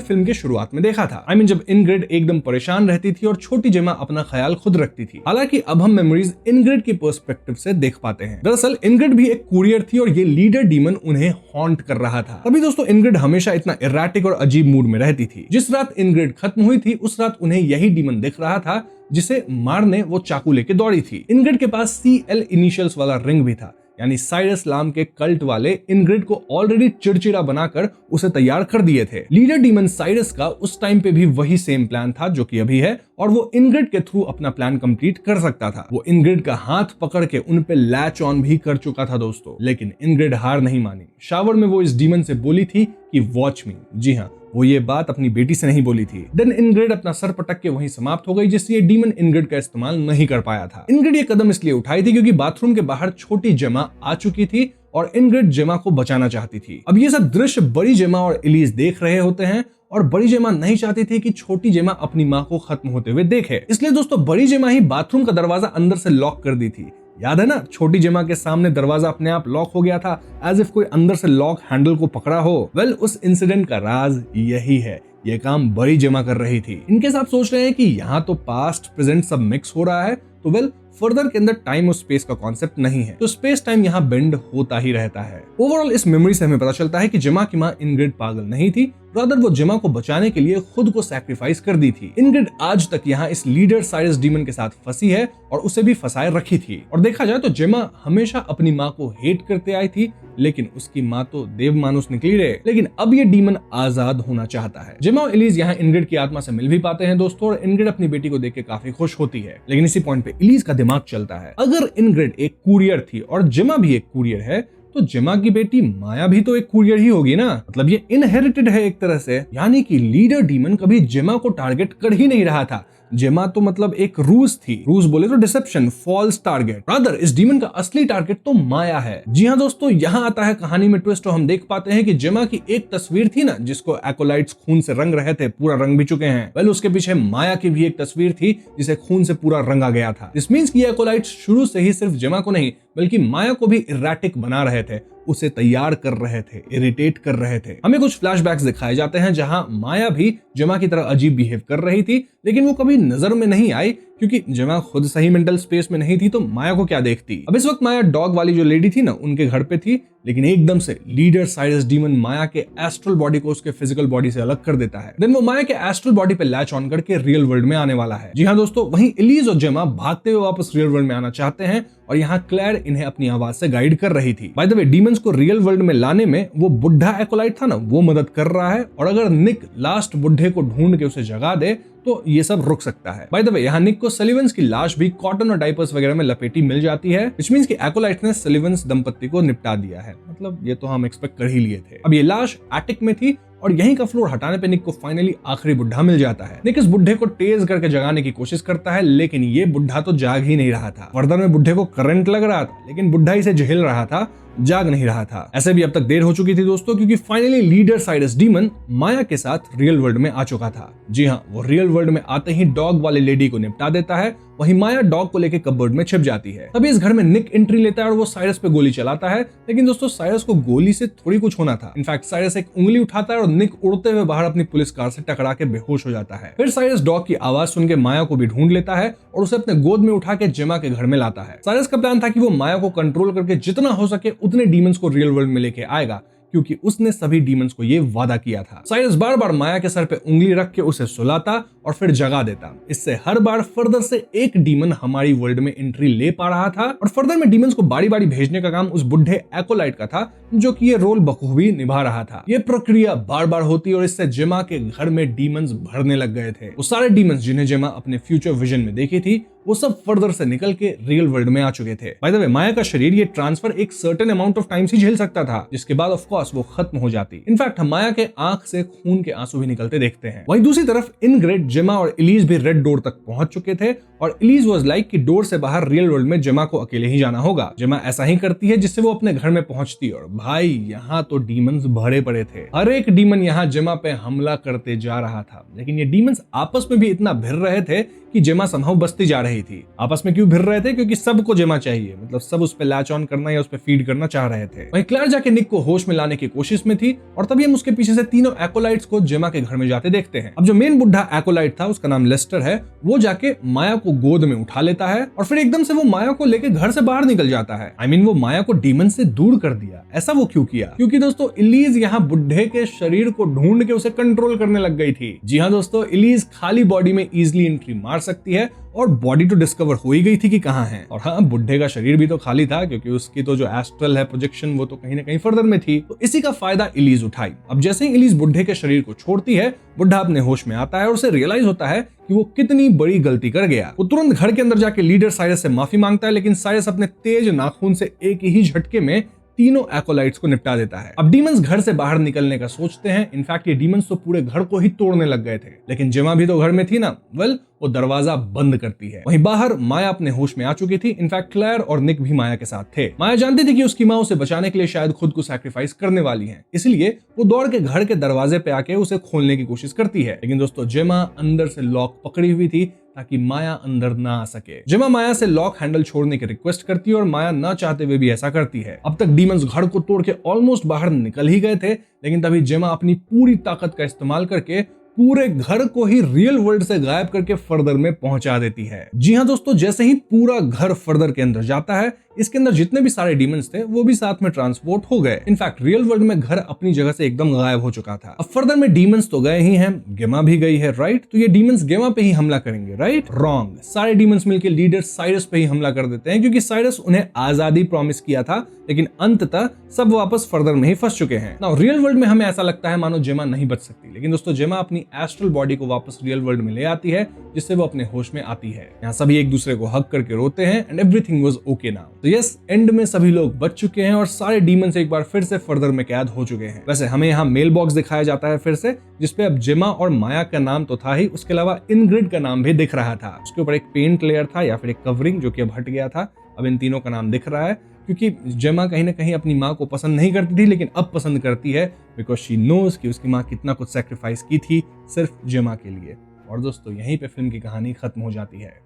Speaker 1: फिल्म के शुरुआत में देखा था। जब इनग्रिड एकदम परेशान रहती थी और छोटी जेमा अपना ख्याल खुद रखती थी। हालांकि अब हम मेमोरीज इनग्रिड के पर्सपेक्टिव से देख पाते हैं। दरअसल इनग्रिड भी एक कुरियर थी और ये लीडर डीमन उन्हें हॉन्ट कर रहा था। तभी दोस्तों इनग्रिड हमेशा इतना इरैटिक और अजीब मूड में रहती थी। जिस रात इनग्रिड खत्म हुई थी, उस रात उन्हें यही डीमन दिख रहा था, जिसे मारने वो चाकू लेके दौड़ी थी। इनग्रिड के पास CL इनिशियल्स वाला रिंग भी था, यानी साइरस लाम के कल्ट वाले इनग्रिड को ऑलरेडी चिड़चिड़ा बनाकर उसे तैयार कर दिए थे। लीडर डीमन साइरस का उस टाइम पे भी वही सेम प्लान था जो कि अभी है, और वो इनग्रिड के थ्रू अपना प्लान कंप्लीट कर सकता था। वो इनग्रिड का हाथ पकड़ के उन पे लैच ऑन भी कर चुका था दोस्तों। लेकिन इनग्रिड हार नहीं मानी। शावर में वो इस डीमन से बोली थी कि वॉच मी। जी हाँ, वो ये बात अपनी बेटी से नहीं बोली थी। देन इनग्रिड अपना सर पटक के वहीं समाप्त हो गई, जिससे ये डीमन इनग्रिड का इस्तेमाल नहीं कर पाया था। इनग्रिड ये कदम इसलिए उठाई थी क्योंकि बाथरूम के बाहर छोटी जेमा आ चुकी थी और इनग्रिड जेमा को बचाना चाहती थी। अब ये सब दृश्य बड़ी जेमा और एलिज देख रहे होते हैं और बड़ी जेमा नहीं चाहती थी कि छोटी जेमा अपनी माँ को खत्म होते हुए देखे। इसलिए दोस्तों बड़ी जेमा ही बाथरूम का दरवाजा अंदर से लॉक कर दी थी। याद है ना, छोटी जेमा के सामने दरवाजा अपने आप लॉक हो गया था, एज इफ कोई अंदर से लॉक हैंडल को पकड़ा हो। वेल, उस इंसिडेंट का राज यही है। ये काम बड़ी जेमा कर रही थी। इनके साथ सोच रहे हैं कि यहाँ तो पास्ट प्रेजेंट सब मिक्स हो रहा है, तो वेल फर्दर के अंदर टाइम और स्पेस का कॉन्सेप्ट नहीं है, तो स्पेस टाइम यहाँ बेंड होता ही रहता है। ओवरऑल इस मेमोरी से हमें पता चलता है कि जेमा की माँ इनग्रिड पागल नहीं थी, रादर वो जेमा को बचाने के लिए खुद को सैक्रिफाइस कर दी थी। इनग्रिड आज तक यहाँ इस लीडर साइरस डीमन के साथ फंसी है और उसे भी फंसाए रखी थी। और देखा जाए तो जेमा हमेशा अपनी माँ को हेट करते आई थी, लेकिन उसकी माँ तो देव मानुस निकली रहे। लेकिन अब ये डीमन आजाद होना चाहता है। जेमा और एलिज यहाँ इनग्रिड की आत्मा से मिल भी पाते हैं दोस्तों, और इनग्रिड अपनी बेटी को देख के काफी खुश होती है। लेकिन इसी पॉइंट पे एलिज का दिमाग चलता है, अगर इनग्रिड एक कुरियर थी और जेमा भी एक कुरियर है, तो जेमा की बेटी माया भी तो एक कुरियर ही होगी ना। मतलब ये इनहेरिटेड है एक तरह से, यानी कि लीडर डीमन कभी जेमा को टारगेट कर ही नहीं रहा था। जेमा तो मतलब एक रूस थी, रूस बोले तो डिसेप्शन, फॉल्स टारगेट। रादर इस डीमन का असली टारगेट तो माया है। जी हाँ दोस्तों, यहाँ आता है कहानी में ट्विस्ट, और हम देख पाते हैं कि जेमा की एक तस्वीर थी ना, जिसको एकोलाइट्स खून से रंग रहे थे, पूरा रंग भी चुके हैं। वेल, उसके पीछे माया की भी एक तस्वीर थी जिसे खून से पूरा रंगा गया था। दिस मींस कि एकोलाइट्स शुरू से ही सिर्फ जेमा को नहीं बल्कि माया को भी इरैटिक बना रहे थे, उसे तैयार कर रहे थे, इरिटेट कर रहे थे। हमें कुछ फ्लैशबैक्स दिखाए जाते हैं जहां माया भी जेमा की तरह अजीब बिहेव कर रही थी, लेकिन वो कभी नजर में नहीं आई क्योंकि जेमा खुद सही मेंटल स्पेस में नहीं थी, तो माया को क्या देखती। अब इस वक्त माया डॉग वाली जो लेडी थी ना, उनके घर पे थी, लेकिन एकदम से लीडर साइरस डीमन माया के एस्ट्रल बॉडी को उसके फिजिकल बॉडी से अलग कर देता है। देन वो माया के एस्ट्रल बॉडी पे लैच ऑन करके रियल वर्ल्ड में आने वाला है। जी हाँ दोस्तों, वहीं एलिज और जेमा भागते हुए वापस रियल वर्ल्ड में आना चाहते हैं और यहाँ क्लेयर इन्हें अपनी आवाज से गाइड कर रही थी। बाय द वे, डीमंस को रियल वर्ल्ड में लाने में वो बुढ़ा एकोलाइट था ना, वो मदद कर रहा है, और अगर निक लास्ट बुढ़े को ढूंढ के उसे जगा दे तो ये सब रुक सकता है। बाय द वे, यहाँ निक को सलिवंस की लाश भी कॉटन और डाइपर्स वगैरह में लपेटी मिल जाती है, व्हिच मींस कि एकोलाइट ने सलिवंस दंपत्ति को निपटा दिया है। मतलब ये तो हम एक्सपेक्ट कर ही लिए थे। अब ये लाश एटिक में थी और यहीं का फ्लोर हटाने पे निक को फाइनली आखिरी बुढ़ा मिल जाता है। निक इस बुढ़े को तेज करके जगाने की कोशिश करता है, लेकिन ये बुढ़ा तो जाग ही नहीं रहा था। फर्दर में बुढ़े को करंट लग रहा था, लेकिन बुढ़ा इसे झेल रहा था जाग नहीं रहा था। ऐसे भी अब तक देर हो चुकी थी दोस्तों, क्योंकि फाइनली लीडर साइरस डीमन माया के साथ रियल वर्ल्ड में आ चुका था। जी हाँ, वो रियल वर्ल्ड में आते ही डॉग वाले लेडी को निपटा देता है। वहीं माया डॉग को लेकर कपबोर्ड में छिप जाती है। तभी इस घर में निक एंट्री लेता है और वो साइरस पे गोली चलाता है। लेकिन दोस्तों साइरस को गोली से थोड़ी कुछ होना था। इनफैक्ट साइरस एक उंगली उठाता है और निक उड़ते हुए बाहर अपनी पुलिस कार से टकरा के बेहोश हो जाता है। फिर साइरस डॉग की आवाज सुन के माया को भी ढूंढ लेता है और उसे अपने गोद में उठा के जेमा के घर में लाता है। साइरस का प्लान था कि वो माया को कंट्रोल करके जितना हो सके उतने डीमंस को रियल वर्ल्ड में लेके आएगा, क्योंकि उसने सभी डीमंस को ये वादा किया था। साइरस बार बार माया के सर पे उंगली रख के उसे सुलाता और फिर जगा देता। इससे हर बार फर्दर से एक डीमन हमारी वर्ल्ड में एंट्री ले पा रहा था और फर्दर में डीमंस को बारी बारी भेजने का काम उस बुढ़े एकोलाइट का था, जो कि ये रोल बखूबी निभा रहा था। ये प्रक्रिया बार बार होती और इससे जेमा के घर में डीमंस भरने लग गए थे। वो सारे डीमंस जिन्हें जेमा अपने फ्यूचर विजन में देखी थी, वो सब फर्दर से निकल के रियल वर्ल्ड में आ चुके थे। बाय द वे, माया का शरीर ये ट्रांसफर एक सर्टेन अमाउंट ऑफ टाइम ही झेल सकता था, जिसके बाद ऑफ कोर्स वो खत्म हो जाती। इनफैक्ट हम माया के आंख से खून के आंसू भी निकलते देखते हैं। वहीं दूसरी तरफ इनग्रेड, जेमा और इलीज भी रेड डोर तक पहुंच चुके थे और इलीज वाज लाइक कि डोर से बाहर रियल वर्ल्ड में जेमा को अकेले ही जाना होगा। जेमा ऐसा ही करती है, जिससे वो अपने घर में पहुंचती और भाई यहाँ तो डीमंस भरे पड़े थे। हर एक डीमन यहाँ जेमा पे हमला करते जा रहा था, लेकिन ये डीमंस आपस में भी इतना भिड़ रहे थे कि जेमा समहाउ बचती जा रही थी। आपस में क्यों भिड़ रहे थे? क्योंकि सबको जेमा चाहिए, मतलब सब उस पे लैच ऑन करना या उस पे फीड करना चाह रहे थे। वहीं क्लेयर जाके निक को होश में लाने की कोशिश में थी और तभी हम उसके पीछे से तीनों एकोलाइट्स को जेमा के घर में जाते देखते हैं। अब जो मेन बुढ़ा एकोलाइट था, उसका नाम लेस्टर है, वो जाके माया को गोद में उठा लेता है और फिर एकदम से वो माया को लेके घर से बाहर निकल जाता है। आई मीन वो माया को डीमन से दूर कर दिया। ऐसा वो क्यों किया? क्योंकि दोस्तों इलीज यहाँ बुढ़े के शरीर को ढूंढ के उसे कंट्रोल करने लग गई थी। जी हाँ दोस्तों, इलीज खाली बॉडी में इजिली एंट्री मार सकती है और बॉडी तो डिस्कवर हो ही गई थी कि कहां है। और हाँ, बुढ़े का शरीर भी तो खाली था, क्योंकि उसकी तो जो एस्ट्रल है प्रोजेक्शन, वो तो कहीं ना कहीं फर्दर में थी। तो इसी का फायदा इलीज उठाई। अब जैसे ही इलीज बुढ़े के शरीर को छोड़ती है, बुढ़ा अपने होश में आता है और उसे रियलाइज होता है कि वो कितनी बड़ी गलती कर गया। वो तुरंत घर के अंदर जाके लीडर साइरस से माफी मांगता है, लेकिन साइरस अपने तेज नाखून से एक ही झटके में तीनों एकोलाइट्स को निपटा देता है। अब डीमंस घर से बाहर निकलने का सोचते हैं। इनफैक्ट ये डीमंस तो पूरे घर को ही तोड़ने लग गए थे, लेकिन जेमा भी तो घर में थी ना। वेल, वो दरवाजा बंद करती है। वहीं बाहर माया अपने होश में आ चुकी थी। इनफैक्ट क्लेयर और निक भी माया के साथ थे। माया जानती थी कि उसकी माँ उसे बचाने के लिए शायद खुद को सैक्रिफाइस करने वाली है, इसलिए वो दौड़ के घर के दरवाजे पे आके उसे खोलने की कोशिश करती है। लेकिन दोस्तों जेमा अंदर से लॉक पकड़ी हुई थी ताकि माया अंदर ना आ सके। जेमा माया से लॉक हैंडल छोड़ने की रिक्वेस्ट करती है और माया ना चाहते हुए भी ऐसा करती है। अब तक डीमंस घर को तोड़ के ऑलमोस्ट बाहर निकल ही गए थे, लेकिन तभी जेमा अपनी पूरी ताकत का इस्तेमाल करके पूरे घर को ही रियल वर्ल्ड से गायब करके फर्दर में पहुंचा देती है। जी हाँ दोस्तों, जैसे ही पूरा घर फर्दर के अंदर जाता है, इसके अंदर जितने भी सारे डीमंस थे वो भी साथ में ट्रांसपोर्ट हो गए। इनफैक्ट रियल वर्ल्ड में घर अपनी जगह से एकदम गायब हो चुका था। अब फर्दर में डीमंस तो गए ही हैं, गेमा भी गई है, राइट? तो ये डीमंस गेमा पे ही हमला करेंगे, राइट? रॉन्ग। सारे डीमंस मिलकर लीडर साइरस पे ही हमला कर देते हैं, क्योंकि साइरस उन्हें आजादी प्रॉमिस किया था, लेकिन अंततः सब वापस फर्दर में ही फंस चुके हैं। नाउ रियल वर्ल्ड में हमें ऐसा लगता है मानो जेमा नहीं बच सकती, लेकिन दोस्तों जेमा अपनी एस्ट्रल बॉडी को वापस रियल वर्ल्ड में ले आती है, जिससे वो अपने होश में आती है। यहाँ सभी एक दूसरे को हग करके रोते हैं and everything was okay now. तो यस, एंड में सभी लोग बच चुके हैं और सारे डीमंस एक बार फिर से फर्दर में कैद हो चुके हैं। वैसे हमें यहाँ मेल बॉक्स दिखाया जाता है फिर से, जिसपे अब जेमा और माया का नाम तो था ही, उसके अलावा इनग्रिड का नाम भी दिख रहा था। उसके ऊपर एक पेंट लेयर था या फिर एक कवरिंग, जो कि अब हट गया था। अब इन तीनों का नाम दिख रहा है, क्योंकि जेमा कहीं ना कहीं अपनी माँ को पसंद नहीं करती थी, लेकिन अब पसंद करती है, बिकॉज शी नोज कि उसकी माँ कितना कुछ सेक्रीफाइस की थी सिर्फ जेमा के लिए। और दोस्तों यहीं पे फिल्म की कहानी खत्म हो जाती है।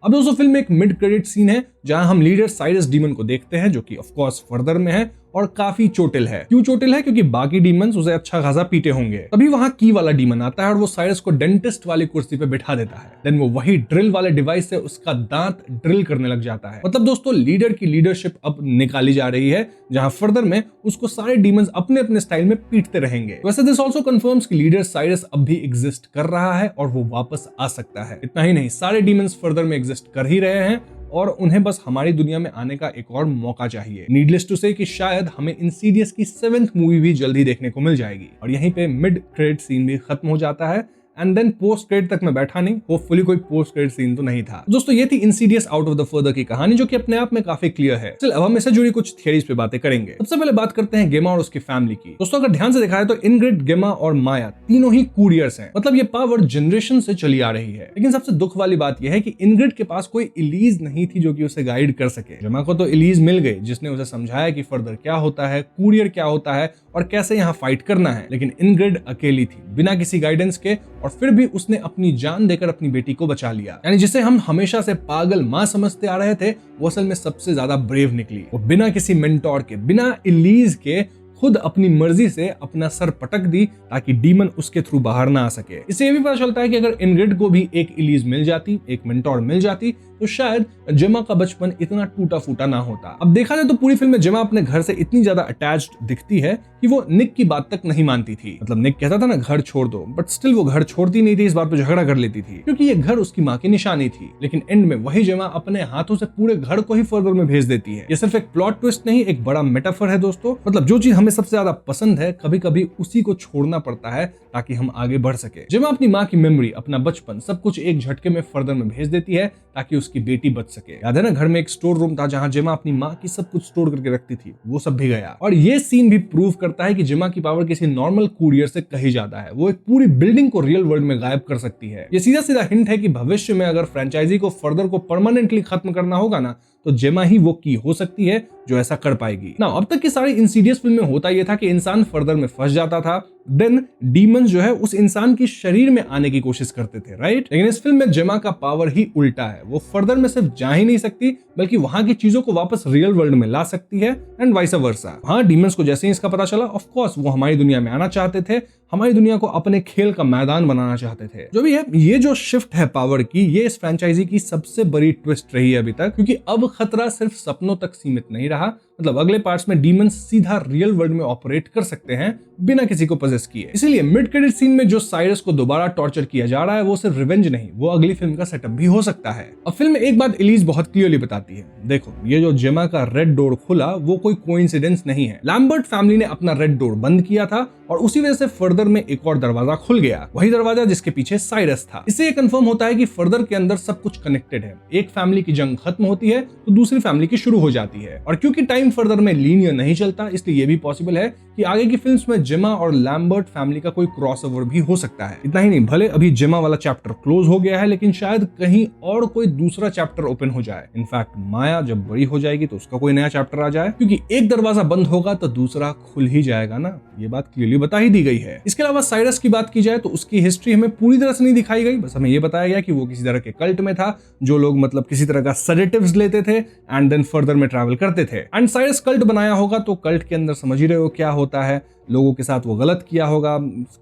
Speaker 1: अब दोस्तों फिल्म में एक मिड क्रेडिट सीन है, जहां हम लीडर साइरस डीमन को देखते हैं, जो कि ऑफ कोर्स फर्दर में है और काफी चोटिल है। क्यों चोटिल है? क्योंकि बाकी डीमंस उसे अच्छा खासा पीटे होंगे। तभी वहां की वाला डीमन आता है और वो साइरस को डेंटिस्ट वाली कुर्सी पे बिठा देता है। देन वो वही ड्रिल वाले डिवाइस से उसका दांत ड्रिल करने लग जाता है। मतलब दोस्तों लीडर की लीडरशिप अब निकाली जा रही है, जहां फर्दर में उसको सारे डीमंस अपने अपने स्टाइल में पीटते रहेंगे। वैसे दिस ऑल्सो कंफर्म्स कि लीडर साइरस अब भी एग्जिस्ट कर रहा है और वो वापस आ सकता है। इतना ही नहीं, सारे डीमंस फर्दर में एग्जिस्ट कर ही रहे हैं और उन्हें बस हमारी दुनिया में आने का एक और मौका चाहिए। नीडलेस टू से कि शायद हमें इंसीडियस की 7th मूवी भी जल्दी देखने को मिल जाएगी। और यहीं पे मिड क्रेडिट सीन भी खत्म हो जाता है एंड देन पोस्ट क्रेडिट तक मैं बैठा नहीं, होपफुली कोई पोस्ट क्रेडिट सीन तो नहीं था। दोस्तों ये थी Insidious out of the further की कहानी, जो कि अपने आप में काफी क्लियर है। चल अब हम इससे जुड़ी कुछ थियरीज पे बातें करेंगे। सबसे पहले बात करते हैं गेमा और उसकी फैमिली की। दोस्तों अगर ध्यान से देखा है तो इनग्रिड, गेमा और माया तीनों ही कूरियर्स हैं, मतलब ये पावर जनरेशन से चली आ रही है। लेकिन सबसे दुख वाली बात यह है कि इनग्रिड के पास कोई इलीज नहीं थी जो कि उसे गाइड कर सके। गेमा को तो इलीज मिल गई जिसने उसे समझाया कि फर्दर क्या होता है, कूरियर क्या होता है और कैसे यहाँ फाइट करना है। लेकिन इनग्रिड अकेली थी, बिना किसी गाइडेंस के, और फिर भी उसने अपनी जान देकर अपनी बेटी को बचा लिया। यानी जिसे हम हमेशा से पागल माँ समझते आ रहे थे, वो असल में सबसे ज्यादा ब्रेव निकली। वो बिना किसी मेंटोर के, बिना इलीज के खुद अपनी मर्जी से अपना सर पटक दी ताकि डीमन उसके थ्रू बाहर ना आ सके। इससे ये भी पता चलता है कि अगर इनग्रिड को भी एक इलीज मिल जाती, एक मेंटोर मिल जाती, तो शायद जेमा का बचपन इतना टूटा फूटा ना होता। अब देखा जाए तो पूरी फिल्म में जेमा अपने घर से इतनी ज्यादा अटैच्ड दिखती है कि वो निक की बात तक नहीं मानती थी। मतलब निक कहता था ना घर छोड़ दो, बट स्टिल वो घर छोड़ती नहीं थी, इस बात पे झगड़ा कर लेती थी क्योंकि ये घर उसकी माँ की निशानी थी। लेकिन एंड में वही जेमा अपने हाथों से पूरे घर को ही फर्दर में भेज देती है। ये सिर्फ एक प्लॉट ट्विस्ट नहीं, एक बड़ा मेटाफर है दोस्तों। मतलब जो चीज हमें सबसे ज्यादा पसंद है, कभी कभी उसी को छोड़ना पड़ता है ताकि हम आगे बढ़ सके। जेमा अपनी माँ की मेमोरी, अपना बचपन, सब कुछ एक झटके में फर्दर में भेज देती है ताकि उसकी बेटी बच सके। याद है ना, घर में एक स्टोर रूम था जहां जेमा अपनी माँ की सब कुछ स्टोर करके रखती थी, वो सब भी गया। और ये सीन भी प्रूव करता है कि जेमा की पावर किसी नॉर्मल कूरियर से कहीं ज्यादा है। वो एक पूरी बिल्डिंग को रियल वर्ल्ड में गायब कर सकती है। ये सीधा सीधा हिंट है कि भविष्य में अगर फ्रेंचाइजी को फर्दर को परमानेंटली खत्म करना होगा ना, तो जेमा ही वो की हो सकती है जो ऐसा कर पाएगी ना। अब तक की सारी इंसीडियस फिल्म में होता यह था कि इंसान फर्दर में फंस जाता था, देन डीमंस जो है उस इंसान की शरीर में आने की कोशिश करते थे, राइट। लेकिन इस फिल्म में जेमा का पावर ही उल्टा है। वो फर्दर में सिर्फ जा ही नहीं सकती, बल्कि वहां की चीजों को वापस रियल वर्ल्ड में ला सकती है, एंड वाइस वर्सा। हाँ, डीमंस को जैसे ही इसका पता चला, ऑफ कोर्स वो हमारी दुनिया में आना चाहते थे, हमारी दुनिया को अपने खेल का मैदान बनाना चाहते थे। जो भी है, ये जो शिफ्ट है पावर की, ये इस फ्रेंचाइजी की सबसे बड़ी ट्विस्ट रही है अभी तक, क्योंकि अब खतरा सिर्फ सपनों तक सीमित नहीं रहा। मतलब अगले पार्ट्स में डीमंस सीधा रियल वर्ल्ड में ऑपरेट कर सकते हैं बिना किसी को पजेस किए। इसीलिए मिड क्रेडिट सीन में जो साइरस को दोबारा टॉर्चर किया जा रहा है, वो सिर्फ रिवेंज नहीं, वो अगली फिल्म का सेटअप भी हो सकता है। अब फिल्म में एक बात एलिस बहुत क्लियरली बताती है, देखो ये जो जेमा का रेड डोर खुला, वो कोई कोइंसिडेंस नहीं है। लैम्बर्ट फैमिली ने अपना रेड डोर बंद किया था और उसी वजह से फर्दर में एक और दरवाजा खुल गया, वही दरवाजा जिसके पीछे साइरस था। इससे ये कंफर्म होता है कि फर्दर के अंदर सब कुछ कनेक्टेड है। एक फैमिली की जंग खत्म होती है तो दूसरी फैमिली की शुरू हो जाती है। और क्योंकि टाइम फर्दर में लीनियर नहीं चलता, इसलिए ये भी पॉसिबल है कि आगे की फिल्म्स में जेमा और लैम्बर्ट फैमिली का कोई क्रॉसओवर भी हो सकता है। इतना ही नहीं, भले अभी जेमा वाला चैप्टर क्लोज हो गया है, लेकिन शायद कहीं और कोई दूसरा चैप्टर ओपन हो जाए। इनफैक्ट माया जब बड़ी हो जाएगी तो उसका कोई नया चैप्टर आ जाए, क्योंकि एक दरवाजा बंद होगा तो दूसरा खुल ही जाएगा ना, ये बात क्लियरली बता ही दी गई है। इसके अलावा साइरस की बात की जाए तो उसकी हिस्ट्री हमें पूरी तरह से नहीं दिखाई गई, बस हमें ये बताया गया कि वो किसी तरह के कल्ट में था, जो लोग मतलब किसी तरह का सेडेटिव्स लेते थे एंड देन फर्दर में ट्रैवल करते थे। एंड साइरस कल्ट बनाया होगा, तो कल्ट के अंदर समझ ही रहे हो क्या होता है, लोगों के साथ वो गलत किया होगा,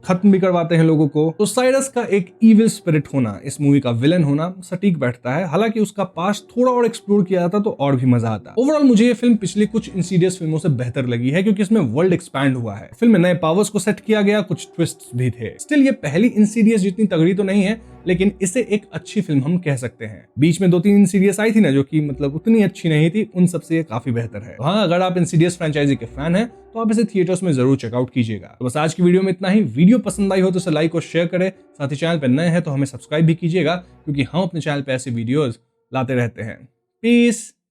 Speaker 1: खत्म भी करवाते हैं लोगों को। तो साइरस का एक इविल स्पिरिट होना, इस मूवी का विलन होना सटीक बैठता है। हालांकि उसका पास्ट थोड़ा और एक्सप्लोर किया जाता तो और भी मजा आता। ओवरऑल मुझे ये फिल्म पिछली कुछ इंसीडियस फिल्मों से बेहतर लगी है, क्योंकि इसमें वर्ल्ड एक्सपैंड हुआ है। फिल्म में नए पावर्स को सेट किया गया, कुछ ट्विस्ट्स भी थे। स्टिल ये पहली इंसीडियस जितनी तगड़ी तो नहीं है, लेकिन इसे एक अच्छी फिल्म हम कह सकते हैं। बीच में 2-3 इंसीडियस आई थी ना, जो कि मतलब उतनी अच्छी नहीं थी, उन सबसे ये काफी बेहतर है। हाँ, अगर आप इंसीडियस फ्रेंचाइजी के फैन हैं तो आप इसे थिएटर्स में जरूर चेकआउट कीजिएगा। तो बस आज की वीडियो में इतना ही। वीडियो पसंद आई हो तो इसे लाइक और शेयर करें, साथ ही चैनल पर नए हैं तो हमें सब्सक्राइब भी कीजिएगा, क्योंकि हम अपने चैनल पर ऐसे वीडियोस लाते रहते हैं। पीस।